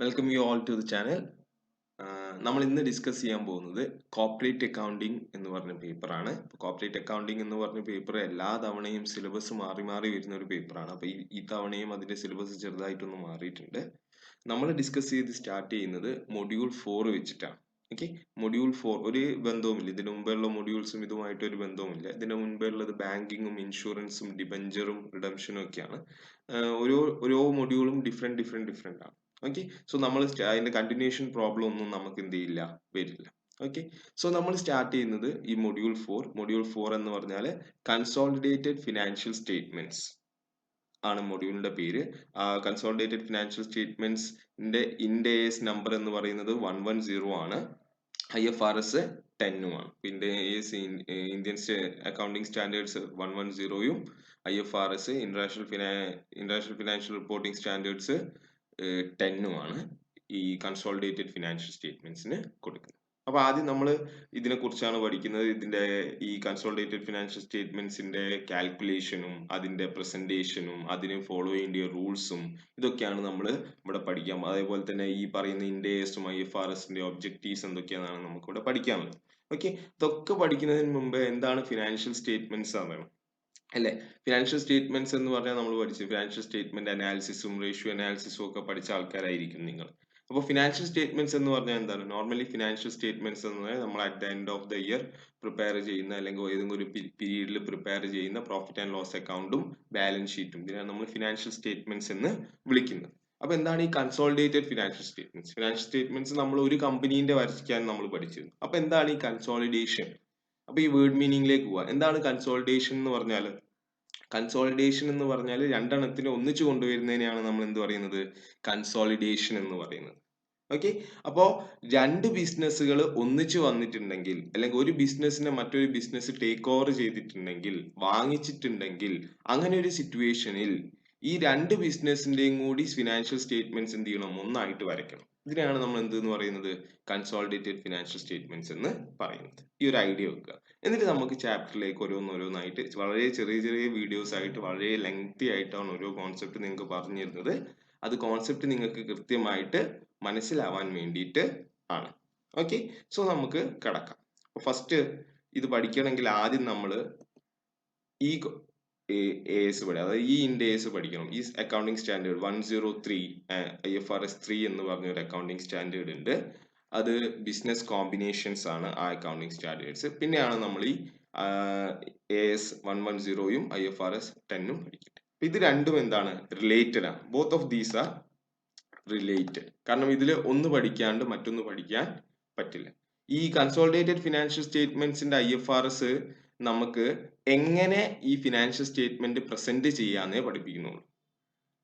Welcome you all to the channel. നമ്മൾ ഇന്ന് discuss ചെയ്യാൻ പോകുന്നത് കോർപ്പറേറ്റ് അക്കൗണ്ടിങ് എന്ന് പറഞ്ഞ പേപ്പറാണ്. കോർപ്പറേറ്റ് അക്കൗണ്ടിങ് എന്ന് പറഞ്ഞ പേപ്പർ എല്ലാ തവണയും സിലബസ് മാറി മാറി വരുന്ന ഒരു പേപ്പറാണ്. അപ്പോൾ ഈ തവണയും അതിന്റെ സിലബസ് ചെറുതായിട്ടൊന്ന് മാറിയിട്ടുണ്ട്. നമ്മൾ ഡിസ്കസ് ചെയ്ത് സ്റ്റാർട്ട് ചെയ്യുന്നത് മൊഡ്യൂൾ 4 വെച്ചിട്ടാണ്. ഓക്കെ, മൊഡ്യൂൾ 4 ഒരു ബന്ധവുമില്ല, ഇതിനു മുമ്പുള്ള മൊഡ്യൂൾസും ഇതുമായിട്ട് ഒരു ബന്ധവുമില്ല. ഇതിനു മുമ്പുള്ളത് ബാങ്കിങ്ങും ഇൻഷുറൻസും ഡിബഞ്ചറും റിഡംഷനും ഒക്കെയാണ്. ഓരോ മൊഡ്യൂളും ഡിഫറെന്റ് ആണ്. ഓക്കെ, സോ നമ്മൾ അതിന്റെ കണ്ടിന്യൂഷൻ പ്രോബ്ലം ഒന്നും നമുക്ക് എന്ത് ചെയ്യില്ല, വരില്ല. ഓക്കെ, സോ നമ്മൾ സ്റ്റാർട്ട് ചെയ്യുന്നത് ഈ മൊഡ്യൂൾ 4 എന്ന് പറഞ്ഞാൽ കൺസോളിഡേറ്റഡ് ഫിനാൻഷ്യൽ സ്റ്റേറ്റ്മെന്റ്സ് ആണ് മൊഡ്യൂളിന്റെ പേര്. കൺസോളിഡേറ്റഡ് ഫിനാൻഷ്യൽ സ്റ്റേറ്റ്മെന്റ്സിന്റെ ഇൻഡേസ് നമ്പർ എന്ന് പറയുന്നത് 110 ആണ്. IFRS 10ഉമാണ്. ഇന്ത്യൻ അക്കൗണ്ടിംഗ് സ്റ്റാൻഡേർഡ്സ് 110യും IFRS international financial reporting standards 10ഉമാണ് ഈ കൺസോളിഡേറ്റഡ് ഫിനാൻഷ്യൽ സ്റ്റേറ്റ്മെന്റ്സിന് കൊടുക്കുന്നത്. അപ്പൊ ആദ്യം നമ്മൾ ഇതിനെ കുറിച്ചാണ് പഠിക്കുന്നത്. ഇതിന്റെ ഈ കൺസോളിഡേറ്റഡ് ഫിനാൻഷ്യൽ സ്റ്റേറ്റ്മെന്റ്സിന്റെ കാൽക്കുലേഷനും അതിന്റെ പ്രസന്റേഷനും അതിന് ഫോളോ ചെയ്യേണ്ട റൂൾസും ഇതൊക്കെയാണ് നമ്മൾ ഇവിടെ പഠിക്കാം. അതേപോലെ തന്നെ ഈ പറയുന്ന ഇൻഡേസും IFRSന്റെ ഒബ്ജക്റ്റീവ്സ് എന്തൊക്കെയാണെന്നാണ് നമുക്ക് ഇവിടെ പഠിക്കാനുള്ളത്. ഓക്കെ, ഇതൊക്കെ പഠിക്കുന്നതിന് മുമ്പ് എന്താണ് ഫിനാൻഷ്യൽ സ്റ്റേറ്റ്മെന്റ്സ് ആണ് അല്ലെ? ഫിനാൻഷ്യൽ സ്റ്റേറ്റ്മെന്റ്സ് എന്ന് പറഞ്ഞാൽ നമ്മൾ പഠിച്ചു ഫിനാൻഷ്യൽ സ്റ്റേറ്റ്മെന്റ് അനാലിസിസും റേഷ്യോ അനാലിസിസും ഒക്കെ പഠിച്ച ആൾക്കാരായിരിക്കും നിങ്ങൾ. അപ്പോൾ ഫിനാൻഷ്യൽ സ്റ്റേറ്റ്മെന്റ്സ് എന്ന് പറഞ്ഞാൽ എന്താണ്? നോർമലി ഫിനാൻഷ്യൽ സ്റ്റേറ്റ്മെന്റ്സ് എന്ന് പറഞ്ഞാൽ നമ്മൾ at the end of the year prepare ചെയ്യുന്ന അല്ലെങ്കിൽ ഏതെങ്കിലും ഒരു പീരീഡിൽ പ്രിപ്പയർ ചെയ്യുന്ന പ്രോഫിറ്റ് ആൻഡ് ലോസ് അക്കൗണ്ടും ബാലൻസ് ഷീറ്റും ഇതിനാണ് നമ്മൾ ഫിനാൻഷ്യൽ സ്റ്റേറ്റ്മെന്റ്സ് എന്ന് വിളിക്കുന്നത്. അപ്പൊ എന്താണ് ഈ consolidated financial statements? Financial statements നമ്മൾ ഒരു കമ്പനീന്റെ വരയ്ക്കാൻ നമ്മൾ പഠിച്ചത്. അപ്പൊ എന്താണ് ഈ കൺസോളിഡേഷൻ? അപ്പൊ ഈ വേർഡ് മീനിങ്ങിലേക്ക് പോവാ. എന്താണ് കൺസോളിഡേഷൻ എന്ന് പറഞ്ഞാൽ? കൺസോളിഡേഷൻ എന്ന് പറഞ്ഞാൽ രണ്ടെണ്ണത്തിനെ ഒന്നിച്ചു കൊണ്ടുവരുന്നതിനെയാണ് നമ്മൾ എന്ത് പറയുന്നത്? കൺസോളിഡേഷൻ എന്ന് പറയുന്നത്. ഓക്കെ, അപ്പോ രണ്ട് ബിസിനസ്സുകൾ ഒന്നിച്ചു വന്നിട്ടുണ്ടെങ്കിൽ അല്ലെങ്കിൽ ഒരു ബിസിനസ്സിനെ മറ്റൊരു ബിസിനസ് ടേക്ക് ഓവർ ചെയ്തിട്ടുണ്ടെങ്കിൽ, വാങ്ങിച്ചിട്ടുണ്ടെങ്കിൽ, അങ്ങനെ ഒരു സിറ്റുവേഷനിൽ ഈ രണ്ട് ബിസിനസിന്റെയും കൂടി ഫിനാൻഷ്യൽ സ്റ്റേറ്റ്മെന്റ്സ് എന്ത് ചെയ്യണം? ഒന്നായിട്ട് വരയ്ക്കണം. ഇതിനെയാണ് നമ്മൾ എന്ത് എന്ന് പറയുന്നത്? കൺസോളിഡേറ്റഡ് ഫിനാൻഷ്യൽ സ്റ്റേറ്റ്മെന്റ്സ് എന്ന് പറയുന്നത്. ഈ ഒരു ഐഡിയ വെക്കുക. എന്നിട്ട് നമുക്ക് ചാപ്റ്ററിലേക്ക് ഓരോന്നോരോന്നായിട്ട് വളരെ ചെറിയ ചെറിയ വീഡിയോസ് ആയിട്ട് വളരെ ലെങ്തി ആയിട്ടാണ് ഓരോ കോൺസെപ്റ്റ് നിങ്ങൾക്ക് പറഞ്ഞു തരുന്നത്. അത് കോൺസെപ്റ്റ് നിങ്ങൾക്ക് കൃത്യമായിട്ട് മനസ്സിലാവാൻ വേണ്ടിയിട്ട് ആണ്. ഓക്കെ, സോ നമുക്ക് കിടക്കാം. ഫസ്റ്റ് ഇത് പഠിക്കണമെങ്കിൽ ആദ്യം നമ്മൾ ഈ AS പഠിക്കണം, അതായത് ഈ ഇൻഡേസ് പഠിക്കണം. ഈ അക്കൗണ്ടിങ് സ്റ്റാൻഡേർഡ് 103 IFRS 3 എന്ന് പറഞ്ഞ ഒരു അക്കൗണ്ടിങ് സ്റ്റാൻഡേർഡ് ഉണ്ട്. അത് ബിസിനസ് കോമ്പിനേഷൻസ് ആണ് ആ അക്കൗണ്ടിങ് സ്റ്റാൻഡേർഡ്സ്. പിന്നെയാണ് നമ്മൾ ഈ AS 110യും IFRS 10ഉം പഠിക്കുന്നത്. ഇത് രണ്ടും എന്താണ്? റിലേറ്റഡ് ആണ്. Both of these are related. കാരണം ഇതിൽ ഒന്ന് പഠിക്കാണ്ട് മറ്റൊന്ന് പഠിക്കാൻ പറ്റില്ല. ഈ കൺസോളിഡേറ്റഡ് ഫിനാൻഷ്യൽ സ്റ്റേറ്റ്മെന്റ്സിന്റെ IFRS നമുക്ക് എങ്ങനെ ഈ ഫിനാൻഷ്യൽ സ്റ്റേറ്റ്മെന്റ് പ്രസന്റ് ചെയ്യാന്നേ പഠിപ്പിക്കുന്നുള്ളൂ.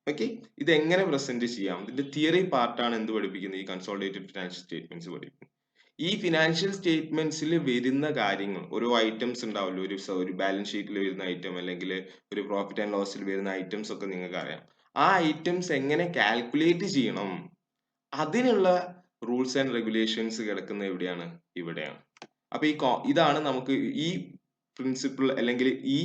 ഓക്കെ, ഇത് എങ്ങനെ പ്രസന്റ് ചെയ്യാം, ഇതിന്റെ തിയറി പാർട്ടാണ് എന്ത് പഠിപ്പിക്കുന്നത്? ഈ കൺസോളിഡേറ്റഡ് ഫിനാൻഷ്യൽ സ്റ്റേറ്റ്മെന്റ്സ് പഠിപ്പിക്കുന്നത്. ഈ ഫിനാൻഷ്യൽ സ്റ്റേറ്റ്മെന്റ്സിൽ വരുന്ന കാര്യങ്ങൾ, ഓരോ ഐറ്റംസ് ഉണ്ടാവല്ലോ, ഒരു ബാലൻസ് ഷീറ്റിൽ വരുന്ന ഐറ്റം അല്ലെങ്കിൽ ഒരു പ്രോഫിറ്റ് ആൻഡ് ലോസിൽ വരുന്ന ഐറ്റംസ് ഒക്കെ നിങ്ങൾക്ക് അറിയാം. ആ ഐറ്റംസ് എങ്ങനെ കാൽക്കുലേറ്റ് ചെയ്യണം, അതിനുള്ള റൂൾസ് ആൻഡ് റെഗുലേഷൻസ് കിടക്കുന്നത് എവിടെയാണ്? ഇവിടെയാണ്. അപ്പൊ ഇതാണ് നമുക്ക് ഈ പ്രിൻസിപ്പിൾ അല്ലെങ്കിൽ ഈ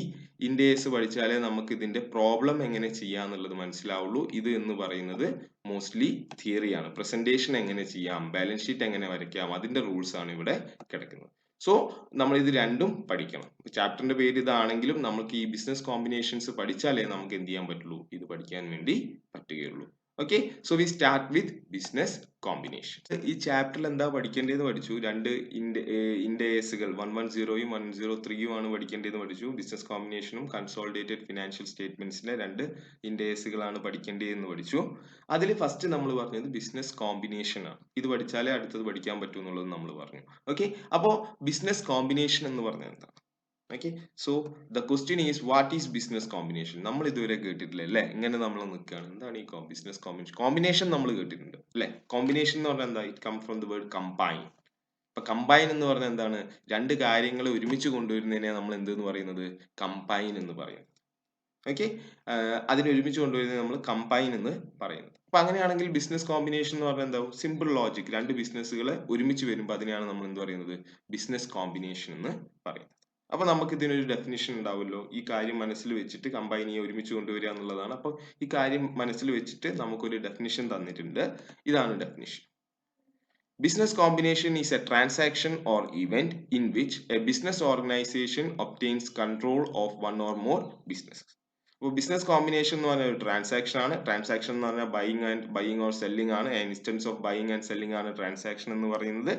ഇൻഡേസ് പഠിച്ചാലേ നമുക്ക് ഇതിന്റെ പ്രോബ്ലം എങ്ങനെ ചെയ്യാന്നുള്ളത് മനസ്സിലാവുള്ളൂ. ഇത് എന്ന് പറയുന്നത് മോസ്റ്റ്ലി തിയറിയാണ്. പ്രസന്റേഷൻ എങ്ങനെ ചെയ്യാം, ബാലൻസ് ഷീറ്റ് എങ്ങനെ വരയ്ക്കാം, അതിന്റെ റൂൾസ് ആണ് ഇവിടെ കിടക്കുന്നത്. സോ നമ്മൾ ഇത് രണ്ടും പഠിക്കണം. ചാപ്റ്ററിന്റെ പേര് ഇതാണെങ്കിലും നമുക്ക് ഈ ബിസിനസ് കോമ്പിനേഷൻസ് പഠിച്ചാലേ നമുക്ക് എന്ത് ചെയ്യാൻ പറ്റുള്ളൂ? ഇത് പഠിക്കാൻ വേണ്ടി പറ്റുകയുള്ളൂ. Okay, so we start with business combination. ഈ ചാപ്റ്ററിൽ എന്താ പഠിക്കേണ്ടതെന്ന് പഠിച്ചു. രണ്ട് ഇൻഡേസുകൾ 110യും 103യും ആണ് പഠിക്കേണ്ടതെന്ന് പഠിച്ചു. ബിസിനസ് കോമ്പിനേഷനും കൺസോളിഡേറ്റഡ് ഫിനാൻഷ്യൽ സ്റ്റേറ്റ്മെന്റ്സിന്റെ രണ്ട് ഇൻഡേസുകളാണ് പഠിക്കേണ്ടതെന്ന് പഠിച്ചു. അതിൽ ഫസ്റ്റ് നമ്മൾ പറഞ്ഞത് ബിസിനസ് കോമ്പിനേഷൻ ആണ്. ഇത് പഠിച്ചാലേ അടുത്തത് പഠിക്കാൻ പറ്റൂ എന്നുള്ളത് നമ്മൾ പറഞ്ഞു. ഓക്കെ, അപ്പോ ബിസിനസ് കോമ്പിനേഷൻ എന്ന് പറഞ്ഞാൽ എന്താ? Okay, so the question is what is business combination? നമ്മൾ ഇതുവരെ കേട്ടിട്ടില്ല അല്ലെ? ഇങ്ങനെ നമ്മൾ നിൽക്കുകയാണ്. എന്താണ് ഈ ബിസിനസ് കോമ്പിനേഷൻ? കോമ്പിനേഷൻ നമ്മൾ കേട്ടിട്ടുണ്ട് അല്ലെ? കോമ്പിനേഷൻ എന്ന് പറഞ്ഞാൽ എന്താ? It come from the word combine. ഇപ്പൊ കമ്പൈൻ എന്ന് പറഞ്ഞാൽ എന്താണ്? രണ്ട് കാര്യങ്ങൾ ഒരുമിച്ച് കൊണ്ടുവരുന്നതിനെ നമ്മൾ എന്തെന്ന് പറയുന്നത്? കമ്പൈൻ എന്ന് പറയുന്നത്. ഓക്കെ, അതിനെ ഒരുമിച്ച് കൊണ്ടുവരുന്നത് നമ്മൾ കമ്പൈൻ എന്ന് പറയുന്നത്. അപ്പൊ അങ്ങനെയാണെങ്കിൽ ബിസിനസ് കോമ്പിനേഷൻ എന്ന് പറഞ്ഞാൽ എന്താവും? Simple logic. രണ്ട് ബിസിനസ്സുകൾ ഒരുമിച്ച് വരുമ്പോൾ അതിനെയാണ് നമ്മൾ എന്ത് പറയുന്നത്? ബിസിനസ് കോമ്പിനേഷൻ എന്ന് പറയുന്നത്. അപ്പൊ നമുക്ക് ഇതിനൊരു ഡെഫിനിഷൻ ഉണ്ടാവുമല്ലോ. ഈ കാര്യം മനസ്സിൽ വെച്ചിട്ട് കമ്പൈൻ ചെയ്യുക, ഒരുമിച്ച് കൊണ്ടുവരിക എന്നുള്ളതാണ്. അപ്പൊ ഈ കാര്യം മനസ്സിൽ വെച്ചിട്ട് നമുക്കൊരു ഡെഫിനിഷൻ തന്നിട്ടുണ്ട്. ഇതാണ് definition. Business combination is a transaction or event in which a business organization obtains control of one or more businesses. അപ്പോൾ ബിസിനസ് കോമ്പിനേഷൻ എന്ന് പറഞ്ഞ ഒരു ട്രാൻസാക്ഷൻ ആണ്. ട്രാൻസാക്ഷൻ എന്ന് പറഞ്ഞാൽ ബൈയിങ് ഓർ സെല്ലിംഗ് ആണ്. Instance of buying and selling ആണ് transaction എന്ന് പറയുന്നത്.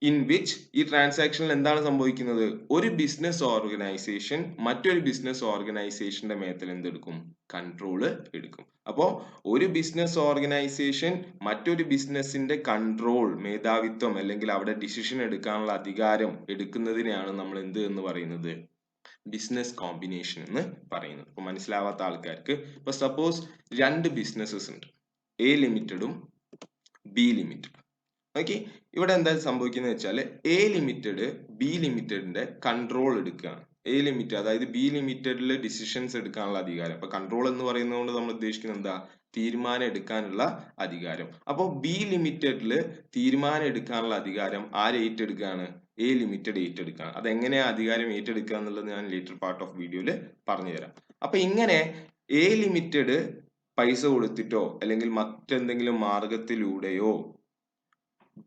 ഇൻ വിച്ച് ഈ ട്രാൻസാക്ഷനിൽ എന്താണ് സംഭവിക്കുന്നത്? ഒരു ബിസിനസ് ഓർഗനൈസേഷൻ മറ്റൊരു ബിസിനസ് ഓർഗനൈസേഷന്റെ മേത്തിൽ എന്തെടുക്കും? കൺട്രോള് എടുക്കും. അപ്പോ ഒരു ബിസിനസ് ഓർഗനൈസേഷൻ മറ്റൊരു ബിസിനസിന്റെ കൺട്രോൾ, മേധാവിത്വം അല്ലെങ്കിൽ അവിടെ ഡിസിഷൻ എടുക്കാനുള്ള അധികാരം എടുക്കുന്നതിനെയാണ് നമ്മൾ എന്ത് എന്ന് പറയുന്നത്? ബിസിനസ് കോമ്പിനേഷൻ എന്ന് പറയുന്നത്. ഇപ്പൊ മനസ്സിലാവാത്ത ആൾക്കാർക്ക്, ഇപ്പൊ സപ്പോസ് രണ്ട് ബിസിനസ്സസ് ഉണ്ട്, എ ലിമിറ്റഡും ബി ലിമിറ്റഡും. ഓക്കെ, ഇവിടെ എന്താ സംഭവിക്കുന്നത് വെച്ചാൽ എ ലിമിറ്റഡ് ബി ലിമിറ്റഡിന്റെ കൺട്രോൾ എടുക്കുകയാണ്. എ ലിമിറ്റഡ് അതായത് ബി ലിമിറ്റഡിൽ ഡിസിഷൻസ് എടുക്കാനുള്ള അധികാരം. അപ്പൊ കൺട്രോൾ എന്ന് പറയുന്നത് കൊണ്ട് നമ്മൾ ഉദ്ദേശിക്കുന്നത് എന്താ? തീരുമാനം എടുക്കാനുള്ള അധികാരം. അപ്പോൾ ബി ലിമിറ്റഡിൽ തീരുമാനം എടുക്കാനുള്ള അധികാരം ആര് ഏറ്റെടുക്കുകയാണ്? A limited ഏറ്റെടുക്കുകയാണ്. അതെങ്ങനെയാ അധികാരം ഏറ്റെടുക്കുക എന്നുള്ളത് ഞാൻ ലേറ്റർ പാർട്ട് ഓഫ് വീഡിയോയിൽ പറഞ്ഞുതരാം. അപ്പൊ ഇങ്ങനെ എ ലിമിറ്റഡ് പൈസ കൊടുത്തിട്ടോ അല്ലെങ്കിൽ മറ്റെന്തെങ്കിലും മാർഗത്തിലൂടെയോ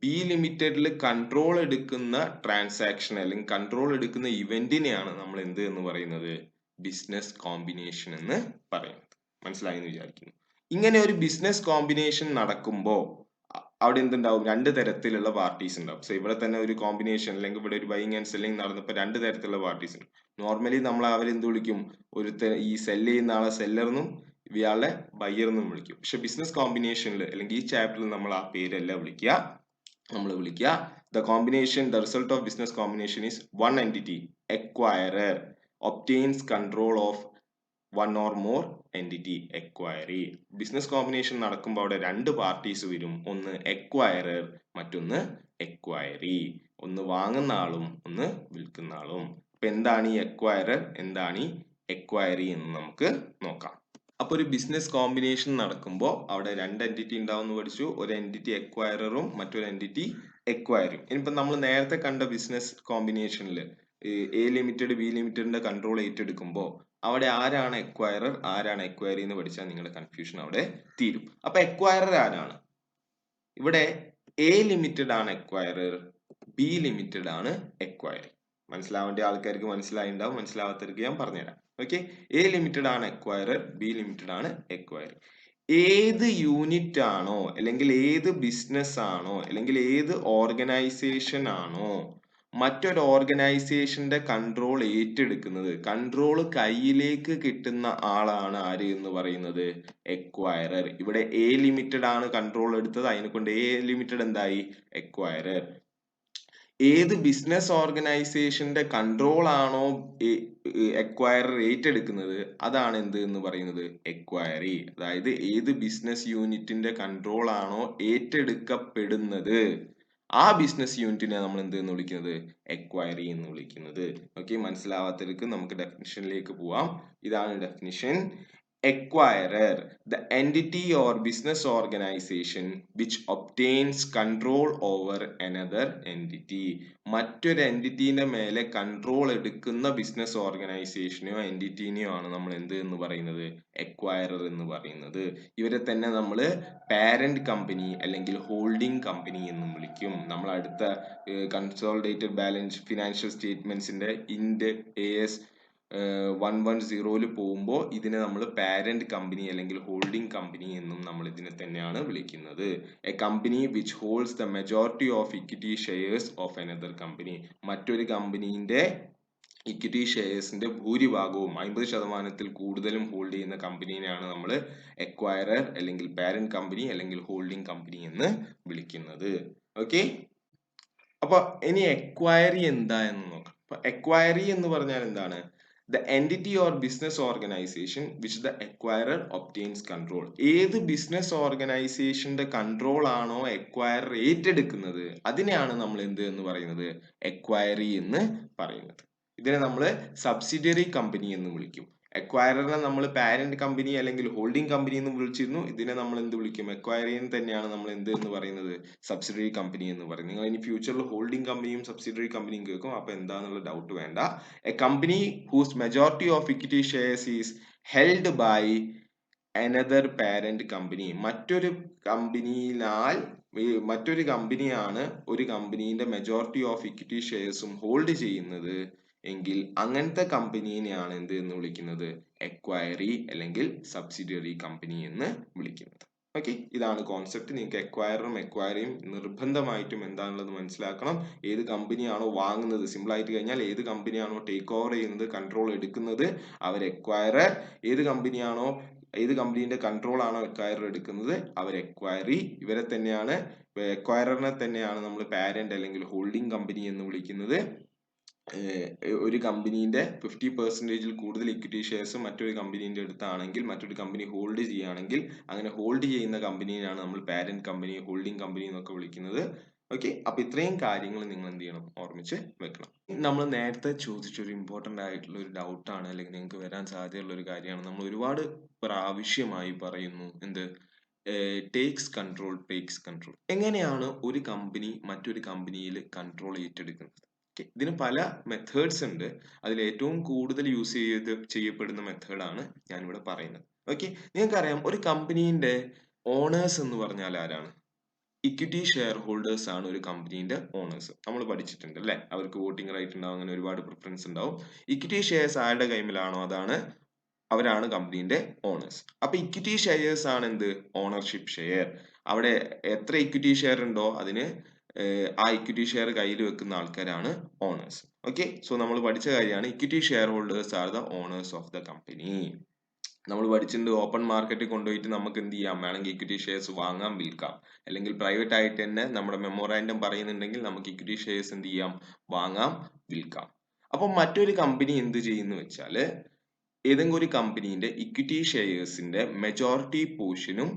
ബി ലിമിറ്റഡിൽ കൺട്രോൾ എടുക്കുന്ന ട്രാൻസാക്ഷൻ അല്ലെങ്കിൽ കൺട്രോൾ എടുക്കുന്ന ഇവന്റിനെയാണ് നമ്മൾ എന്ത് എന്ന് പറയുന്നത്? ബിസിനസ് കോമ്പിനേഷൻ എന്ന് പറയുന്നത്. മനസ്സിലായെന്ന് വിചാരിക്കുന്നു. ഇങ്ങനെ ഒരു ബിസിനസ് കോമ്പിനേഷൻ നടക്കുമ്പോൾ അവിടെ എന്തുണ്ടാവും? രണ്ട് തരത്തിലുള്ള പാർട്ടീസ് ഉണ്ടാവും. സോ ഇവിടെ തന്നെ ഒരു കോമ്പിനേഷൻ അല്ലെങ്കിൽ ഇവിടെ ഒരു ബൈയിങ് ആൻഡ് സെല്ലിംഗ് നടന്നപ്പോൾ രണ്ട് തരത്തിലുള്ള പാർട്ടീസ് ഉണ്ട്. നോർമലി നമ്മൾ അവരെന്ത് വിളിക്കും? ഈ സെല് ചെയ്യുന്ന ആളെ സെല്ലറിനും ഇയാളെ ബയ്യർ എന്നും വിളിക്കും. പക്ഷെ ബിസിനസ് കോമ്പിനേഷനിൽ അല്ലെങ്കിൽ ഈ ചാപ്റ്ററിൽ നമ്മൾ ആ പേരല്ല വിളിക്കുക. നമ്മൾ വിളിക്കുക the result of business combination is one entity, acquirer, obtains control of one or more entity, acquiree. Business combination നടക്കുമ്പോൾ അവിടെ രണ്ട് പാർട്ടീസ് വരും. ഒന്ന് acquirer, മറ്റൊന്ന് acquiree. ഒന്ന് വാങ്ങുന്ന ആളും ഒന്ന് വിൽക്കുന്ന ആളും. അപ്പൊ എന്താണ് ഈ acquirer, എന്താണ് ഈ acquiree എന്ന് നമുക്ക് നോക്കാം. അപ്പൊ ഒരു ബിസിനസ് കോമ്പിനേഷൻ നടക്കുമ്പോൾ അവിടെ രണ്ട് എൻറ്റിറ്റി ഉണ്ടാവുമെന്ന് പഠിച്ചു. ഒരു എൻറ്റിറ്റി എക്വയറും മറ്റൊരു എൻറ്റിറ്റി എക്വയറും. ഇനിയിപ്പോ നമ്മൾ നേരത്തെ കണ്ട ബിസിനസ് കോമ്പിനേഷനിൽ എ ലിമിറ്റഡ് ബി ലിമിറ്റഡിന്റെ കൺട്രോൾ ഏറ്റെടുക്കുമ്പോൾ അവിടെ ആരാണ് എക്വയറർ, ആരാണ് എക്വയറി എന്ന് പഠിച്ചാൽ നിങ്ങളുടെ കൺഫ്യൂഷൻ അവിടെ തീരും. അപ്പൊ എക്വയറർ ആരാണ്? ഇവിടെ എ ലിമിറ്റഡ് ആണ് എക്വയറർ, ബി ലിമിറ്റഡ് ആണ് എക്വയറി. മനസ്സിലാവേണ്ട ആൾക്കാർക്ക് മനസ്സിലായിണ്ടാവും, മനസ്സിലാവാത്തവർക്ക് ഞാൻ പറഞ്ഞുതരാം. ഓക്കെ, എ ലിമിറ്റഡ് ആണ് എക്വയറർ, ബി ലിമിറ്റഡ് ആണ് എക്വയറി. ഏത് യൂണിറ്റ് ആണോ അല്ലെങ്കിൽ ഏത് ബിസിനസ് ആണോ അല്ലെങ്കിൽ ഏത് ഓർഗനൈസേഷൻ ആണോ മറ്റൊരു ഓർഗനൈസേഷന്റെ കൺട്രോൾ ഏറ്റെടുക്കുന്നത്, കൺട്രോൾ കയ്യിലേക്ക് കിട്ടുന്ന ആളാണ് ആര് എന്ന് പറയുന്നത്? എക്വയറർ. ഇവിടെ എ ലിമിറ്റഡ് ആണ് കൺട്രോൾ എടുത്തത്, അതിനെ കൊണ്ട് എ ലിമിറ്റഡ് എന്തായി? എക്വയറർ. ഏത് ബിസിനസ് ഓർഗനൈസേഷന്റെ കൺട്രോൾ ആണോ എക്വയറർ ഏറ്റെടുക്കുന്നത് അതാണ് എന്ത് എന്ന് പറയുന്നത്? എക്വയറി. അതായത് ഏത് ബിസിനസ് യൂണിറ്റിന്റെ കൺട്രോൾ ആണോ ഏറ്റെടുക്കപ്പെടുന്നത് ആ ബിസിനസ് യൂണിറ്റിനെ നമ്മൾ എന്ത് എന്ന് വിളിക്കുന്നത്? എക്വയറി എന്ന് വിളിക്കുന്നത്. ഓക്കെ, മനസ്സിലാവാത്തവർക്ക് നമുക്ക് ഡെഫിനിഷനിലേക്ക് പോവാം. ഇതാണ് definition. Acquirer, the entity or business organization which obtains control over another entity. മറ്റൊരു എൻറ്റിറ്റിന്റെ മേലെ കൺട്രോൾ എടുക്കുന്ന ബിസിനസ് ഓർഗനൈസേഷനെയോ എൻറ്റിറ്റിനെയോ ആണ് നമ്മൾ എന്ത് എന്ന് പറയുന്നത്? എക്വയറർ എന്ന് പറയുന്നത്. ഇവരെ തന്നെ നമ്മൾ പാരന്റ് കമ്പനി അല്ലെങ്കിൽ ഹോൾഡിംഗ് കമ്പനി എന്നും വിളിക്കും. നമ്മൾ അടുത്ത കൺസോളിഡേറ്റഡ് ബാലൻസ് ഫിനാൻഷ്യൽ സ്റ്റേറ്റ്മെന്റ്സിന്റെ ഇൻഡ് AS 110 പോകുമ്പോൾ ഇതിനെ നമ്മൾ പാരന്റ് കമ്പനി അല്ലെങ്കിൽ ഹോൾഡിംഗ് കമ്പനി എന്നും നമ്മൾ ഇതിനെ തന്നെയാണ് വിളിക്കുന്നത്. A company which holds the majority of equity shares of another company. മറ്റൊരു കമ്പനീന്റെ ഇക്വിറ്റി ഷെയർസിന്റെ ഭൂരിഭാഗവും 50% കൂടുതലും ഹോൾഡ് ചെയ്യുന്ന കമ്പനീനെയാണ് നമ്മൾ എക്വയറർ അല്ലെങ്കിൽ പാരന്റ് കമ്പനി അല്ലെങ്കിൽ ഹോൾഡിംഗ് കമ്പനി എന്ന് വിളിക്കുന്നത്. ഓക്കെ, അപ്പൊ ഇനി എക്വയറി എന്താ എന്ന് നോക്കാം. അപ്പൊ എക്വയറി എന്ന് പറഞ്ഞാൽ എന്താണ്? The entity or business organization which the acquirer obtains control. ഏത് ബിസിനസ് ഓർഗനൈസേഷന്റെ കൺട്രോൾ ആണോ എക്വയറർ ഏറ്റെടുക്കുന്നത് അതിനെയാണ് നമ്മൾ എന്ത് എന്ന് പറയുന്നത്? എക്വയറി എന്ന് പറയുന്നത്. ഇതിനെ നമ്മൾ സബ്സിഡിയറി കമ്പനി എന്ന് വിളിക്കും. അക്വയറിനെ നമ്മൾ പാരന്റ് കമ്പനി അല്ലെങ്കിൽ ഹോൾഡിംഗ് കമ്പനി എന്ന് വിളിച്ചിരുന്നു. ഇതിനെ നമ്മൾ എന്ത് വിളിക്കും? അക്വയറിനെ തന്നെയാണ് നമ്മൾ എന്ത് എന്ന് പറയുന്നത്? സബ്സിഡറി കമ്പനി എന്ന് പറയും. നിങ്ങൾ ഇനി ഫ്യൂച്ചറിൽ ഹോൾഡിംഗ് കമ്പനിയും സബ്സിഡറി കമ്പനിയും കേൾക്കും. അപ്പൊ എന്താന്നുള്ള ഡൗട്ട് വേണ്ട. A company whose majority of equity shares is held by another parent company. മറ്റൊരു കമ്പനിയാണ് ഒരു കമ്പനീന്റെ മെജോറിറ്റി ഓഫ് ഇക്വിറ്റി ഷെയർസും ഹോൾഡ് ചെയ്യുന്നത് എങ്കിൽ അങ്ങനത്തെ കമ്പനീനെയാണ് എന്ത് എന്ന് വിളിക്കുന്നത്? എക്വയറി അല്ലെങ്കിൽ സബ്സിഡിയറി കമ്പനി എന്ന് വിളിക്കുന്നത്. ഓക്കെ, ഇതാണ് കോൺസെപ്റ്റ്. നിങ്ങൾക്ക് എക്വയറും എക്വയറിയും നിർബന്ധമായിട്ടും എന്താണുള്ളത് മനസ്സിലാക്കണം. ഏത് കമ്പനിയാണോ വാങ്ങുന്നത്, സിമ്പിൾ ആയിട്ട് കഴിഞ്ഞാൽ ഏത് കമ്പനിയാണോ ടേക്ക് ഓവർ ചെയ്യുന്നത്, കൺട്രോൾ എടുക്കുന്നത്, അവർ എക്വയറർ. ഏത് കമ്പനീന്റെ കൺട്രോൾ ആണോ എക്വയറർ എടുക്കുന്നത്, അവർ എക്വയറി. ഇവരെ തന്നെയാണ്, എക്വയറിനെ തന്നെയാണ് നമ്മൾ പാരന്റ് അല്ലെങ്കിൽ ഹോൾഡിംഗ് കമ്പനി എന്ന് വിളിക്കുന്നത്. ഒരു കമ്പനീന്റെ 50% കൂടുതൽ ഇക്വിറ്റി ഷെയർസ് മറ്റൊരു കമ്പനീന്റെ അടുത്താണെങ്കിൽ, മറ്റൊരു കമ്പനി ഹോൾഡ് ചെയ്യുകയാണെങ്കിൽ, അങ്ങനെ ഹോൾഡ് ചെയ്യുന്ന കമ്പനിയാണ് നമ്മൾ പാരന്റ് കമ്പനി, ഹോൾഡിംഗ് കമ്പനി എന്നൊക്കെ വിളിക്കുന്നത്. ഓക്കെ, അപ്പൊ ഇത്രയും കാര്യങ്ങൾ നിങ്ങൾ എന്ത് ചെയ്യണം? ഓർമ്മിച്ച് വെക്കണം. നമ്മൾ നേരത്തെ ചോദിച്ചൊരു ഇമ്പോർട്ടന്റ് ആയിട്ടുള്ള ഒരു ഡൗട്ടാണ്, അല്ലെങ്കിൽ നിങ്ങൾക്ക് വരാൻ സാധ്യതയുള്ള ഒരു കാര്യമാണ്. നമ്മൾ ഒരുപാട് പ്രാവശ്യമായി പറയുന്നു എന്ത്? Takes control. എങ്ങനെയാണ് ഒരു കമ്പനി മറ്റൊരു കമ്പനിയിൽ കൺട്രോൾ ഏറ്റെടുക്കുന്നത്? ഇതിന് പല മെത്തേഡ്സ് ഉണ്ട്. അതിൽ ഏറ്റവും കൂടുതൽ ചെയ്യപ്പെടുന്ന മെത്തേഡാണ് ഞാനിവിടെ പറയുന്നത്. ഓക്കെ, നിങ്ങൾക്കറിയാം ഒരു കമ്പനീന്റെ ഓണേഴ്സ് എന്ന് പറഞ്ഞാൽ ആരാണ്? ഇക്വിറ്റി ഷെയർ ഹോൾഡേഴ്സ് ആണ് ഒരു കമ്പനീന്റെ ഓണേഴ്സ്. നമ്മൾ പഠിച്ചിട്ടുണ്ട് അല്ലെ? അവർക്ക് വോട്ടിംഗ് റൈറ്റ് ഉണ്ടാവും, അങ്ങനെ ഒരുപാട് പ്രിഫറൻസ് ഉണ്ടാവും. ഇക്വിറ്റി ഷെയർസ് ആരുടെ കൈമിലാണോ അവരാണ് കമ്പനീന്റെ ഓണേഴ്സ്. അപ്പൊ ഇക്വിറ്റി ഷെയർസ് ആണ് എന്ത്? Ownership share. അവിടെ എത്ര ഇക്വിറ്റി ഷെയർ ഉണ്ടോ അതിന് ആ ഇക്വിറ്റി ഷെയർ കയ്യിൽ വെക്കുന്ന ആൾക്കാരാണ് ഓണേഴ്സ്. ഓക്കെ, സോ നമ്മൾ പഠിച്ച കാര്യമാണ് equity share holders are the owners of the company. നമ്മൾ പഠിച്ചിട്ടുണ്ട് ഓപ്പൺ മാർക്കറ്റിൽ കൊണ്ടുപോയിട്ട് നമുക്ക് എന്ത് ചെയ്യാം? വേണമെങ്കിൽ ഇക്വിറ്റി ഷെയർസ് വാങ്ങാം, വിൽക്കാം. അല്ലെങ്കിൽ പ്രൈവറ്റ് ആയിട്ട് തന്നെ നമ്മുടെ മെമ്മോറാൻഡം പറയുന്നുണ്ടെങ്കിൽ നമുക്ക് ഇക്വിറ്റി ഷെയർസ് എന്ത് ചെയ്യാം? വാങ്ങാം, വിൽക്കാം. അപ്പൊ മറ്റൊരു കമ്പനി എന്ത് ചെയ്യുന്നു വെച്ചാല് ഏതെങ്കിലും ഒരു കമ്പനീന്റെ ഇക്വിറ്റി ഷെയർസിന്റെ മെജോറിറ്റി പോർഷനും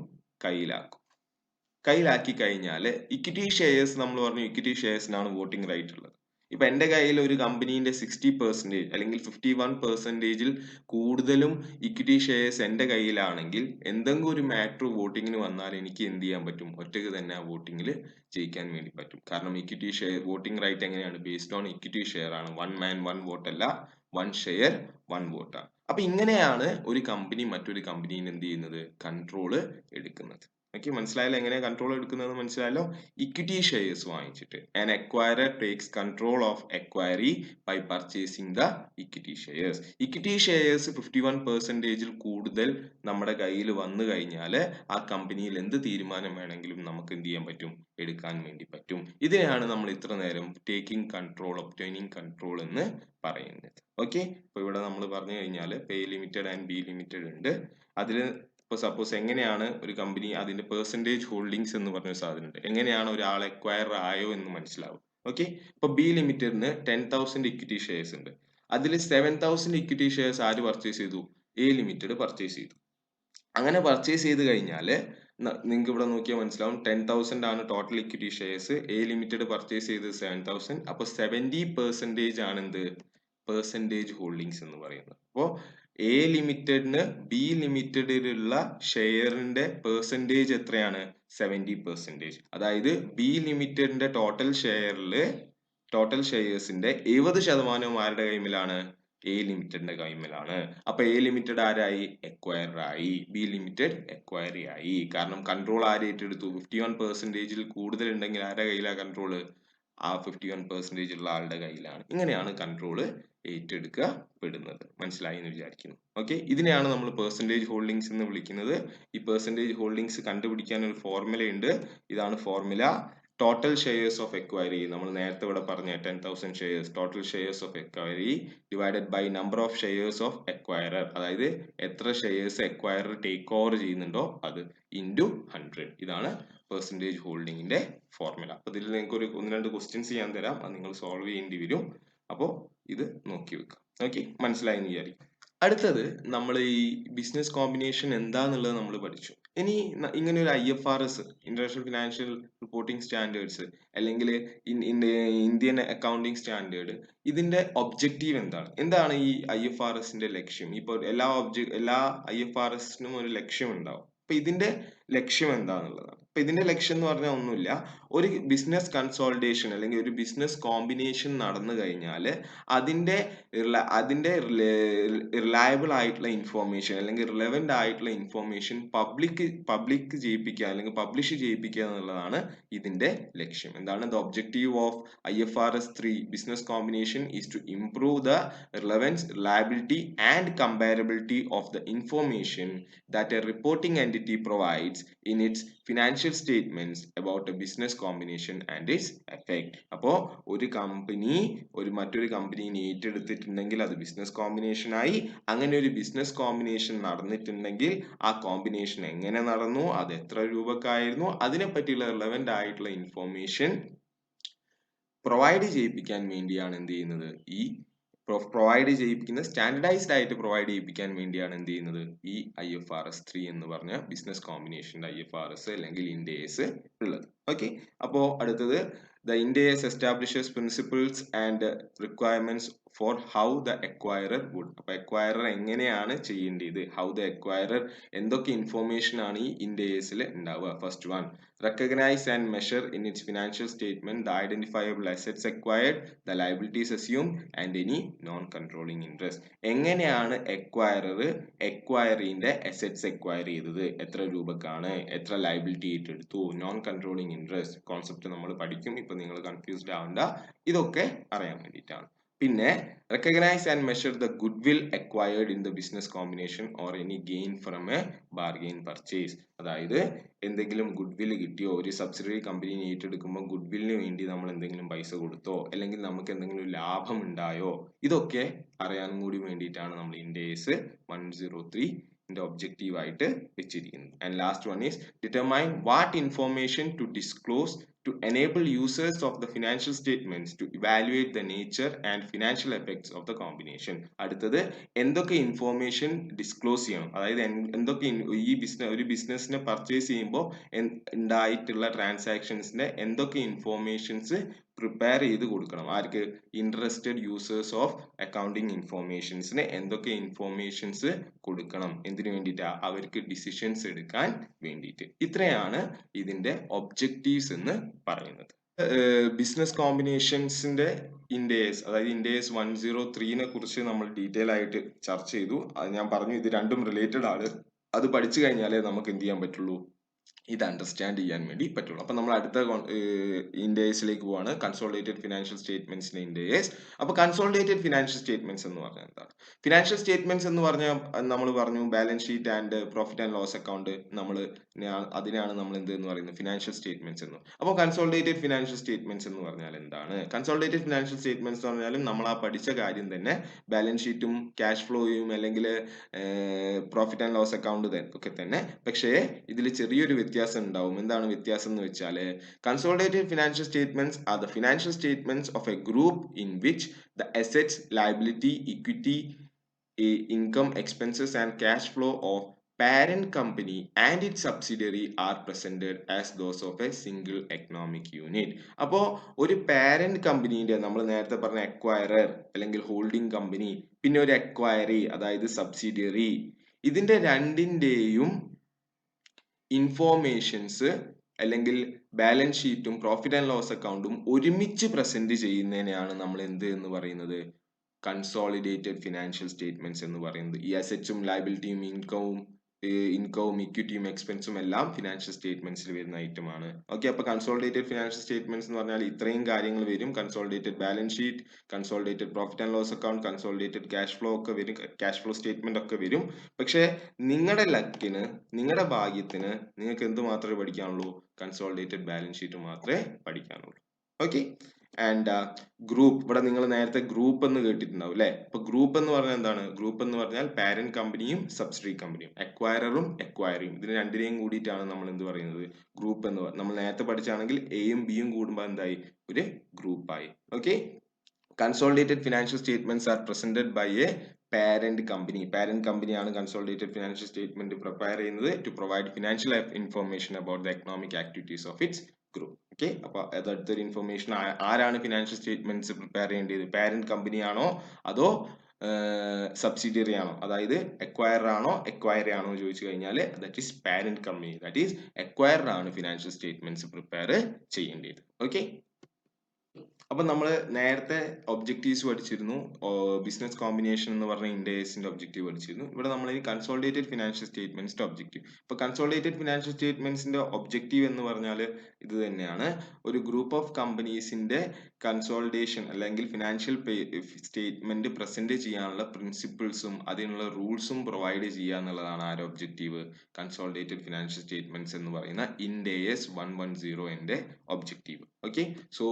കയ്യിലാക്കി കഴിഞ്ഞാൽ ഇക്വിറ്റി ഷെയർസ്, നമ്മൾ പറഞ്ഞു ഇക്വിറ്റി ഷെയർസിനാണ് വോട്ടിംഗ് റൈറ്റ് ഉള്ളത്. ഇപ്പൊ എന്റെ കയ്യിൽ ഒരു കമ്പനീന്റെ 60% അല്ലെങ്കിൽ 51%-ൽ കൂടുതലും ഇക്വിറ്റി ഷെയർസ് എന്റെ കയ്യിലാണെങ്കിൽ എന്തെങ്കിലും ഒരു മാറ്റർ വോട്ടിങ്ങിന് വന്നാൽ എനിക്ക് എന്ത് ചെയ്യാൻ പറ്റും? ഒറ്റയ്ക്ക് തന്നെ ആ വോട്ടിങ്ങിൽ ജയിക്കാൻ വേണ്ടി പറ്റും. കാരണം ഇക്വിറ്റി ഷെയർ വോട്ടിംഗ് റൈറ്റ് എങ്ങനെയാണ്? ബേസ്ഡ് ഓൺ ഇക്വിറ്റി ഷെയർ ആണ്. 1 man 1 vote അല്ല, 1 share 1 vote ആണ്. അപ്പൊ ഇങ്ങനെയാണ് ഒരു കമ്പനി മറ്റൊരു കമ്പനീനെ എന്ത് ചെയ്യുന്നത്? കൺട്രോള് എടുക്കുന്നത്. ഓക്കെ, മനസ്സിലായല്ലോ? എങ്ങനെ കൺട്രോൾ എടുക്കുന്നത് മനസ്സിലായല്ലോ? ഇക്വിറ്റി ഷെയർസ് വാങ്ങിച്ചിട്ട് an acquirer takes control of acquiree by purchasing the equity shares. Equity shares 51%-ൽ കൂടുതൽ നമ്മുടെ കയ്യിൽ വന്നു കഴിഞ്ഞാൽ ആ കമ്പനിയിൽ എന്ത് തീരുമാനം വേണമെങ്കിലും നമുക്ക് എന്ത് ചെയ്യാൻ പറ്റും? എടുക്കാൻ വേണ്ടി പറ്റും. ഇതിനെയാണ് നമ്മൾ ഇത്ര നേരം ടേക്കിംഗ് കൺട്രോൾ, ഒബ്റ്റൈനിങ് കൺട്രോൾ എന്ന് പറയുന്നത്. ഓക്കെ, അപ്പൊ ഇവിടെ നമ്മൾ പറഞ്ഞു കഴിഞ്ഞാൽ പേ ലിമിറ്റഡ് ആൻഡ് ബി ലിമിറ്റഡ് ഉണ്ട്. അതിൽ ഇപ്പൊ സപ്പോസ് എങ്ങനെയാണ് ഒരു കമ്പനി അതിന്റെ പെർസെന്റേജ് ഹോൾഡിങ്സ് എന്ന് പറഞ്ഞ സാധനം ഉണ്ട്, എങ്ങനെയാണ് ഒരാൾ എക്വയർ ആയോ എന്ന് മനസ്സിലാവും. ഓക്കെ, ഇപ്പൊ ബി ലിമിറ്റഡിന് 10,000 ഇക്വിറ്റി ഷെയർസ് ഉണ്ട്. അതിൽ 7,000 ഇക്വിറ്റി ഷെയർസ് ആര് പർച്ചേസ് ചെയ്തു? എ ലിമിറ്റഡ് പർച്ചേസ് ചെയ്തു. അങ്ങനെ പർച്ചേസ് ചെയ്ത് കഴിഞ്ഞാല് നിങ്ങൾക്ക് ഇവിടെ നോക്കിയാൽ മനസ്സിലാവും 10,000 ആണ് total equity shares. A limited purchase ചെയ്തത് 7,000. അപ്പൊ 70% ആണ് എന്ത്? പെർസെന്റേജ് ഹോൾഡിങ്സ് എന്ന് പറയുന്നത്. അപ്പോ എ ലിമിറ്റഡിന് ബി ലിമിറ്റഡിലുള്ള ഷെയറിന്റെ പെർസെന്റേജ് എത്രയാണ്? 70%. അതായത് ബി ലിമിറ്റഡിന്റെ ടോട്ടൽ ഷെയർസിന്റെ 70% ആരുടെ കൈമിലാണ്? എ ലിമിറ്റഡിന്റെ കൈമിലാണ്. അപ്പൊ എ ലിമിറ്റഡ് ആരായി? എക്വയർ ആയി. ബി ലിമിറ്റഡ് എക്വയറി ആയി. കാരണം കൺട്രോൾ ആര് ഏറ്റെടുത്തു? 51%-ൽ കൂടുതൽ ഉണ്ടെങ്കിൽ ആരുടെ കയ്യിലാണ് കൺട്രോള്? ആ 51% ഉള്ള ആളുടെ കയ്യിലാണ്. ഇങ്ങനെയാണ് കൺട്രോള് ഏറ്റെടുക്കപ്പെടുന്നത്. മനസ്സിലായി എന്ന് വിചാരിക്കുന്നു. ഓക്കെ, ഇതിനെയാണ് നമ്മൾ പെർസെന്റേജ് ഹോൾഡിങ്സ് എന്ന് വിളിക്കുന്നത്. ഈ പെർസെന്റേജ് ഹോൾഡിങ്സ് കണ്ടുപിടിക്കാൻ ഒരു ഫോർമുല ഉണ്ട്. ഇതാണ് formula. Total shares of acquiree, നമ്മൾ നേരത്തെ ഇവിടെ പറഞ്ഞ 10,000 shares, total shares of acquiree divided by number of shares of acquirer, അതായത് എത്ര ഷെയർസ് എക്വയറർ ടേക്ക് ഓവർ ചെയ്യുന്നുണ്ടോ അത്, ഇൻറ്റു 100. ഇതാണ് പെർസെന്റേജ് ഹോൾഡിങ്ങിന്റെ ഫോർമുല. അപ്പൊ ഇതിൽ നിങ്ങൾക്ക് ഒരു 1-2 ക്വസ്റ്റ്യൻസ് ചെയ്യാൻ തരാം, അത് നിങ്ങൾ സോൾവ് ചെയ്യേണ്ടി വരും. അപ്പോൾ ഇത് നോക്കി വെക്കാം. ഓക്കെ, മനസ്സിലായി എന്ന് വിചാരിക്കും. അടുത്തത് നമ്മൾ ഈ ബിസിനസ് കോമ്പിനേഷൻ എന്താന്നുള്ളത് നമ്മൾ പഠിച്ചു. ഇനി ഇങ്ങനെ ഒരു IFRS, international financial reporting standards, അല്ലെങ്കിൽ ഇന്ത്യൻ അക്കൗണ്ടിംഗ് സ്റ്റാൻഡേർഡ്, ഇതിന്റെ ഒബ്ജക്റ്റീവ് എന്താണ്? എന്താണ് ഈ IFRSന്റെ ലക്ഷ്യം? ഇപ്പോൾ എല്ലാ IFRSനും ഒരു ലക്ഷ്യം ഉണ്ടാവും. അപ്പൊ ഇതിന്റെ ലക്ഷ്യം എന്താന്നുള്ളതാണ്. അപ്പൊ ഇതിന്റെ ലക്ഷ്യം എന്ന് പറഞ്ഞാൽ ഒന്നുമില്ല, ഒരു ബിസിനസ് കൺസോൾട്ടേഷൻ അല്ലെങ്കിൽ ഒരു ബിസിനസ് കോമ്പിനേഷൻ നടന്നു കഴിഞ്ഞാൽ അതിന്റെ റിലയബിൾ ആയിട്ടുള്ള ഇൻഫോർമേഷൻ അല്ലെങ്കിൽ റിലവന്റ് ആയിട്ടുള്ള ഇൻഫോർമേഷൻ പബ്ലിക് ചെയ്യിപ്പിക്കുക അല്ലെങ്കിൽ പബ്ലിഷ് ചെയ്യിപ്പിക്കുക എന്നുള്ളതാണ് ഇതിന്റെ ലക്ഷ്യം. എന്താണ്? The objective of IFRS 3 business combination is to improve the relevance, reliability and comparability of the information that a reporting entity provides in its financial statements about a business combination and its effect. അപ്പോ ഒരു company മറ്റൊരു കമ്പനിയെ ഏറ്റെടുത്തിട്ടുണ്ടെങ്കിൽ അത് business combination ആയി. അങ്ങനെ ഒരു business combination നടന്നിട്ടുണ്ടെങ്കിൽ ആ combination എങ്ങനെ നടന്നു, അത് എത്ര രൂപക്കായിരുന്നു, അതിനെ പറ്റിയുള്ള റിലവന്റ് ആയിട്ടുള്ള ഇൻഫോർമേഷൻ പ്രൊവൈഡ് ചെയ്യിപ്പിക്കാൻ വേണ്ടിയാണ് എന്ത് ചെയ്യുന്നത്, ഈ പ്രൊവൈഡ് ചെയ്യിപ്പിക്കുന്ന സ്റ്റാൻഡർഡൈസ്ഡ് ആയിട്ട് പ്രൊവൈഡ് ചെയ്യിപ്പിക്കാൻ വേണ്ടിയാണ് എന്ത് ചെയ്യുന്നത്, ഈ IFRS 3 എന്ന് പറഞ്ഞ ബിസിനസ് കോമ്പിനേഷന്റെ IFRS അല്ലെങ്കിൽ Ind AS ഉള്ളത്. ഓക്കെ, അപ്പോ അടുത്തത് the Ind AS establishes principles and requirements for how the acquirer would. അപ്പൊ acquirer എങ്ങനെയാണ് ചെയ്യേണ്ടത്, how the acquirer എന്തൊക്കെ ഇൻഫോർമേഷൻ ആണ് ഈ Ind AS ഉണ്ടാവുക. First one, recognize and measure in its financial statement the identifiable assets acquired, the liabilities assumed and any non-controlling interest. എങ്ങനെയാണ് എക്വയറിന്റെ assets acquire ചെയ്തത്, എത്ര രൂപക്കാണ്, എത്ര ലയബിലിറ്റി ഏറ്റെടുത്തു, നോൺ കൺട്രോളിങ് ഇൻട്രസ്റ്റ് കോൺസെപ്റ്റ് നമ്മൾ പഠിക്കും. ഇപ്പൊ നിങ്ങൾ കൺഫ്യൂസ്ഡ് ആവണ്ട, ഇതൊക്കെ അറിയാൻ വേണ്ടിയിട്ടാണ്. പിന്നെ recognize and measure the goodwill acquired in the business combination or any gain from a bargain purchase. അതായത് എന്തെങ്കിലും ഗുഡ്വിൽ കിട്ടിയോ, ഒരു സബ്സിഡറി കമ്പനി ഏറ്റെടുക്കുമ്പോൾ ഗുഡ്വില്ലിന് വേണ്ടി നമ്മൾ എന്തെങ്കിലും പൈസ കൊടുത്തോ, അല്ലെങ്കിൽ നമുക്ക് എന്തെങ്കിലും ലാഭം ഉണ്ടായോ, ഇതൊക്കെ അറിയാനും കൂടി വേണ്ടിയിട്ടാണ് നമ്മൾ Ind AS 103 ഒബ്ജക്റ്റീവ് ആയിട്ട് വെച്ചിരിക്കുന്നത്. And last one is determine what information to disclose to enable users of the financial statements to evaluate the nature and financial effects of the combination. അടുത്തത് എന്തൊക്കെ ഇൻഫോർമേഷൻ ഡിസ്ക്ലോസ് ചെയ്യണം, അതായത് എന്തൊക്കെ ഈ ഒരു ബിസിനസിനെ പർച്ചേസ് ചെയ്യുമ്പോൾ ഉണ്ടായിട്ടുള്ള ട്രാൻസാക്ഷൻസിന്റെ എന്തൊക്കെ ഇൻഫോർമേഷൻസ് പ്രിപ്പയർ ചെയ്ത് കൊടുക്കണം, ആർക്ക്, ഇൻട്രസ്റ്റഡ് യൂസേഴ്സ് ഓഫ് അക്കൗണ്ടിങ് ഇൻഫോർമേഷൻസിന് എന്തൊക്കെ ഇൻഫോർമേഷൻസ് കൊടുക്കണം, എന്തിനു വേണ്ടിയിട്ടാ, അവർക്ക് ഡിസിഷൻസ് എടുക്കാൻ വേണ്ടിയിട്ട്. ഇത്രയാണ് ഇതിന്റെ ഒബ്ജക്റ്റീവ്സ് എന്ന് പറയുന്നത്. ബിസിനസ് കോമ്പിനേഷൻസിന്റെ Ind AS, അതായത് Ind AS 103 കുറിച്ച് നമ്മൾ ഡീറ്റെയിൽ ആയിട്ട് ചർച്ച ചെയ്തു. അത് ഞാൻ പറഞ്ഞു, ഇത് രണ്ടും റിലേറ്റഡ് ആണ്. അത് പഠിച്ചു കഴിഞ്ഞാലേ നമുക്ക് എന്ത് ചെയ്യാൻ പറ്റുള്ളൂ, ഇത് അണ്ടർസ്റ്റാൻഡ് ചെയ്യാൻ വേണ്ടി പറ്റുള്ളൂ. അപ്പൊ നമ്മൾ അടുത്ത Ind ASലേക്ക് പോവാണ്, കൺസോളിഡേറ്റഡ് ഫിനാൻഷ്യൽ സ്റ്റേറ്റ്മെന്റ്സിന്റെ Ind AS. അപ്പൊ കൺസോളിഡേറ്റഡ് ഫിനാൻഷ്യൽ സ്റ്റേറ്റ്മെന്റ്സ് എന്ന് പറഞ്ഞാൽ എന്താണ്? ഫിനാൻഷ്യൽ സ്റ്റേറ്റ്മെന്റ്സ് എന്ന് പറഞ്ഞാൽ നമ്മൾ പറഞ്ഞു balance sheet and profit and loss account, അതിനാണ് നമ്മൾ എന്ത് എന്ന് പറയുന്നത്, ഫിനാൻഷ്യൽ സ്റ്റേറ്റ്മെന്റ്സ് എന്ന്. അപ്പോൾ കൺസോളിഡേറ്റഡ് ഫിനാൻഷ്യൽ സ്റ്റേറ്റ്മെന്റ്സ് എന്ന് പറഞ്ഞാൽ എന്താണ്? കൺസോളിഡേറ്റഡ് ഫിനാൻഷ്യൽ സ്റ്റേറ്റ്മെന്റ്സ് എന്ന് പറഞ്ഞാലും നമ്മൾ ആ പഠിച്ച കാര്യം തന്നെ, ബാലൻസ് ഷീറ്റും ക്യാഷ് ഫ്ലോയും അല്ലെങ്കിൽ പ്രോഫിറ്റ് ആൻഡ് ലോസ് അക്കൗണ്ട് ഒക്കെ തന്നെ. പക്ഷേ ഇതിൽ ചെറിയൊരു വ്യത്യാസം ഉണ്ടാവും. എന്താണ് വ്യത്യാസം എന്ന് വെച്ചാൽ, consolidated financial statements are the financial statements of A group in which the assets, liability, equity, income, expenses and cash flow of parent company and its subsidiary are presented as those of a single economic unit. അപ്പോ ഒരു parent കമ്പനീന്റെ, നമ്മൾ നേരത്തെ പറഞ്ഞ acquirer അല്ലെങ്കിൽ holding company, പിന്നെ ഒരു അക്വയറി അതായത് subsidiary, ഇതിന്റെ രണ്ടിന്റെയും ഇൻഫോർമേഷൻസ് അല്ലെങ്കിൽ ബാലൻസ് ഷീറ്റും പ്രോഫിറ്റ് ആൻഡ് ലോസ് അക്കൗണ്ടും ഒരുമിച്ച് പ്രസന്റ് ചെയ്യുന്നതിനെയാണ് നമ്മൾ എന്ത് എന്ന് പറയുന്നത്, കൺസോളിഡേറ്റഡ് ഫിനാൻഷ്യൽ സ്റ്റേറ്റ്മെന്റ്സ് എന്ന് പറയുന്നത്. ഈ അസെറ്റ്സും ലയബിലിറ്റിയും ഇൻകവും ഇക്വിറ്റിയും എക്സ്പെൻസും എല്ലാം ഫിനാൻഷ്യൽ സ്റ്റേറ്റ്മെന്റ്സിൽ വരുന്ന ഐറ്റം ആണ്. ഓക്കെ, അപ്പൊ കൺസോളിഡേറ്റഡ് ഫിനാൻഷ്യൽ സ്റ്റേറ്റ്മെന്റ്സ് എന്ന് പറഞ്ഞാൽ ഇത്രയും കാര്യങ്ങൾ വരും. Consolidated balance sheet, consolidated profit and loss account, consolidated cash flow ഒക്കെ വരും, ക്യാഷ് ഫ്ലോ സ്റ്റേറ്റ്മെന്റ് ഒക്കെ വരും. പക്ഷേ നിങ്ങളുടെ ലക്കിന്, നിങ്ങളുടെ ഭാഗ്യത്തിന് നിങ്ങൾക്ക് എന്ത് മാത്രമേ പഠിക്കാനുള്ളൂ, കൺസോളിഡേറ്റഡ് ബാലൻസ് ഷീറ്റ് മാത്രമേ പഠിക്കാനുള്ളൂ. ഓക്കെ, ആൻഡ് ഗ്രൂപ്പ്, ഇവിടെ നിങ്ങൾ നേരത്തെ ഗ്രൂപ്പ് എന്ന് കേട്ടിട്ടുണ്ടാവും അല്ലെ. അപ്പൊ ഗ്രൂപ്പ് എന്ന് പറഞ്ഞാൽ എന്താണ്? ഗ്രൂപ്പ് എന്ന് പറഞ്ഞാൽ പാരന്റ് കമ്പനിയും സബ്സിഡറി കമ്പനിയും, അക്വയറും അക്വയറിയും, ഇതിന് രണ്ടിനെയും കൂടിയിട്ടാണ് നമ്മൾ എന്ത് പറയുന്നത്, ഗ്രൂപ്പ് എന്ന്. നമ്മൾ നേരത്തെ പഠിച്ചാണെങ്കിൽ എയും ബിയും കൂടുമ്പോൾ എന്തായി, ഒരു ഗ്രൂപ്പായി. Okay, consolidated financial statements are presented by a parent company. Parent company ആണ് consolidated financial statement prepare ചെയ്യുന്നത് to provide financial information about the economic activities of its group. Okay, അപ്പോൾ അടുത്തൊരു ഇൻഫർമേഷൻ ആരാണ് ഫിനാൻഷ്യൽ സ്റ്റേറ്റ്മെന്റ്സ് പ്രിപ്പയർ ചെയ്യേണ്ടത്? Parent company ആണോ അതോ subsidiary ആണോ? അതായത് എക്വയർ ആണോ എക്വയറി ആണോ എന്ന് ചോദിച്ചു കഴിഞ്ഞാൽ that is parent company, that is acquire ആണ് ഫിനാൻഷ്യൽ സ്റ്റേറ്റ്മെന്റ്സ് പ്രിപ്പയർ ചെയ്യേണ്ടത്. ഓക്കെ, അപ്പൊ നമ്മൾ നേരത്തെ ഒബ്ജക്റ്റീവ്സ് പഠിച്ചിരുന്നു, ബിസിനസ് കോമ്പിനേഷൻ എന്ന് പറഞ്ഞ ഇൻഡേഴ്സിന്റെ ഒബ്ജക്റ്റീവ് പഠിച്ചിരുന്നു. ഇവിടെ നമ്മൾ ഈ കൺസോളിഡേറ്റഡ് ഫിനാൻഷ്യൽ സ്റ്റേറ്റ്മെന്റ്സിന്റെ ഒബ്ജക്റ്റീവ്. ഇപ്പൊ കൺസോളിഡേറ്റഡ് ഫിനാൻഷ്യൽ സ്റ്റേറ്റ്മെന്റ്സിന്റെ ഒബ്ജക്റ്റീവ് എന്ന് പറഞ്ഞാൽ ഇത് തന്നെയാണ്. ഒരു ഗ്രൂപ്പ് ഓഫ് കമ്പനീസിന്റെ കൺസോളിഡേഷൻ അല്ലെങ്കിൽ ഫിനാൻഷ്യൽ സ്റ്റേറ്റ്മെന്റ് പ്രസന്റ് ചെയ്യാനുള്ള പ്രിൻസിപ്പിൾസും അതിനുള്ള റൂൾസും പ്രൊവൈഡ് ചെയ്യുക എന്നുള്ളതാണ് ആരുടെ ഒബ്ജക്റ്റീവ്? കൺസോളിഡേറ്റഡ് ഫിനാൻഷ്യൽ സ്റ്റേറ്റ്മെന്റ്സ് എന്ന് പറയുന്ന ഇൻഡേസ് 110 objective. Okay, so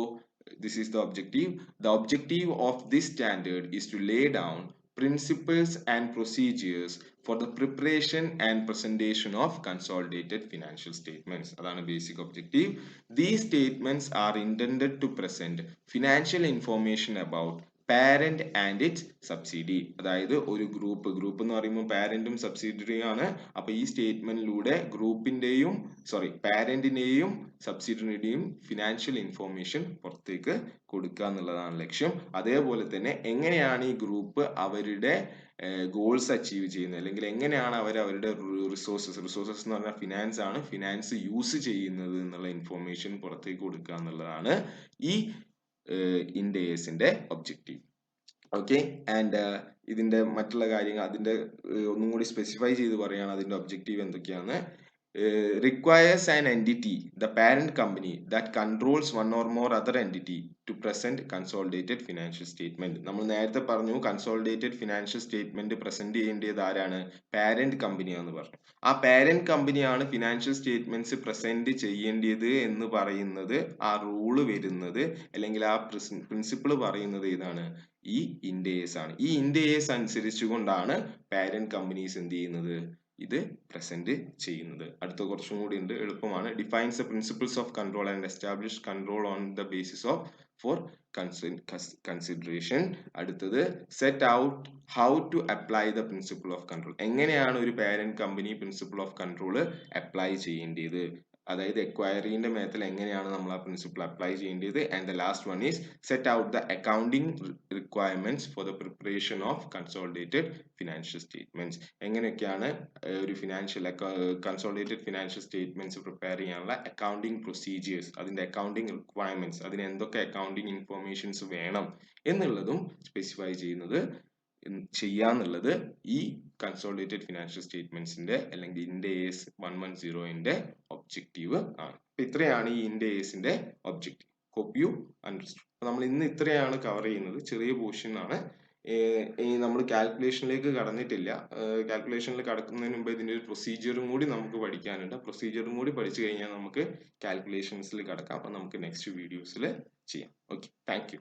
this is the objective. The objective of this standard is to lay down principles and procedures for the preparation and presentation of consolidated financial statements. Adana basic objective. These statements are intended to present financial information about parent and its subsidiary. അതായത് ഒരു group എന്ന് പറയുമ്പോൾ പാരന്റും സബ്സിഡിയറിയും ആണ്. അപ്പൊ ഈ സ്റ്റേറ്റ്മെന്റിലൂടെ ഗ്രൂപ്പിന്റെയും പാരന്റിന്റെയും സബ്സിഡിയറിയുടെയും financial information പുറത്തേക്ക് കൊടുക്കുക എന്നുള്ളതാണ് ലക്ഷ്യം. അതേപോലെ തന്നെ എങ്ങനെയാണ് ഈ ഗ്രൂപ്പ് അവരുടെ ഗോൾസ് അച്ചീവ് ചെയ്യുന്നത്, അല്ലെങ്കിൽ എങ്ങനെയാണ് അവരുടെ റിസോഴ്സസ് എന്ന് പറഞ്ഞാൽ ഫിനാൻസ് ആണ്, ഫിനാൻസ് യൂസ് ചെയ്യുന്നത് എന്നുള്ള ഇൻഫോർമേഷൻ പുറത്തേക്ക് കൊടുക്കുക എന്നുള്ളതാണ് ഈ ഇൻഡേഴ്സിന്റെ ഒബ്ജക്റ്റീവ്. ഓക്കെ, ആൻഡ് ഇതിന്റെ മറ്റുള്ള കാര്യങ്ങൾ അതിന്റെ ഒന്നും കൂടി സ്പെസിഫൈ ചെയ്ത് പറയുകയാണ് അതിന്റെ ഒബ്ജക്റ്റീവ് എന്തൊക്കെയാണ്. Requires an entity, the parent company, that controls one or more other entity to present consolidated financial statement. നമ്മൾ നേരത്തെ പറഞ്ഞു കൺസോളിഡേറ്റഡ് ഫിനാൻഷ്യൽ സ്റ്റേറ്റ്മെന്റ് പ്രസന്റ് ചെയ്യേണ്ടത് ആരാണ്? പാരന്റ് കമ്പനിയാന്ന് പറഞ്ഞു. ആ പാരന്റ് കമ്പനിയാണ് ഫിനാൻഷ്യൽ സ്റ്റേറ്റ്മെന്റ്സ് പ്രസന്റ് ചെയ്യേണ്ടത് എന്ന് പറയുന്നത്, ആ റൂള് വരുന്നത് അല്ലെങ്കിൽ ആ പ്രിൻസിപ്പിൾ പറയുന്നത് ഏതാണ്? ഈ ഇൻഡേഴ്സ് ആണ്. ഈ ഇൻഡേഴ്സ് അനുസരിച്ചുകൊണ്ടാണ് പാരന്റ് കമ്പനീസ് എന്ത് ചെയ്യുന്നത്? ഇത് പ്രസന്റ് ചെയ്യുന്നത്. അടുത്ത കുറച്ചും കൂടി ഉണ്ട്, എളുപ്പമാണ്. Defines the principles of control and establish control on the basis of for consideration. അടുത്തത് set out how to apply the principle of control. എങ്ങനെയാണ് ഒരു parent company principle of control apply ചെയ്യേണ്ടത്, അതായത് എക്വയറിന്റെ മേത്തിൽ എങ്ങനെയാണ് നമ്മൾ ആ പ്രിൻസിപ്പിൾ അപ്ലൈ ചെയ്യേണ്ടത്. And the last one is set out the accounting requirements for the preparation of consolidated financial statements. എങ്ങനെയൊക്കെയാണ് ഒരു കൺസോളിഡേറ്റഡ് ഫിനാൻഷ്യൽ സ്റ്റേറ്റ്മെന്റ്സ് പ്രിപ്പയർ ചെയ്യാനുള്ള അക്കൗണ്ടിംഗ് പ്രൊസീജിയേഴ്സ്, അതിന്റെ അക്കൗണ്ടിംഗ് റിക്വയർമെന്റ്സ്, അതിന് എന്തൊക്കെ അക്കൗണ്ടിംഗ് ഇൻഫോർമേഷൻസ് വേണം എന്നുള്ളതും സ്പെസിഫൈ ചെയ്യാന്നുള്ളത് ഈ കൺസോളിഡേറ്റഡ് ഫിനാൻഷ്യൽ സ്റ്റേറ്റ്മെന്റ്സിന്റെ അല്ലെങ്കിൽ ഇൻഡേസ് 110ന്റെ ഒബ്ജക്റ്റീവ് ആണ്. അപ്പൊ ഇത്രയാണ് ഈ ഇൻഡേസിന്റെ ഒബ്ജക്റ്റീവ്. Hope you understood. അപ്പൊ നമ്മൾ ഇന്ന് ഇത്രയാണ് കവർ ചെയ്യുന്നത്, ചെറിയ പോർഷൻ ആണ്. നമ്മൾ കാൽക്കുലേഷനിലേക്ക് കടന്നിട്ടില്ല. കാൽക്കുലേഷനിൽ കടക്കുന്നതിന് മുമ്പ് ഇതിന്റെ ഒരു പ്രൊസീജിയറും കൂടി നമുക്ക് പഠിക്കാനുണ്ട്. പ്രൊസീജിയറും കൂടി പഠിച്ചു കഴിഞ്ഞാൽ നമുക്ക് കാൽക്കുലേഷൻസിൽ കടക്കാം. അപ്പൊ നമുക്ക് നെക്സ്റ്റ് വീഡിയോസിൽ ചെയ്യാം. Okay, thank you.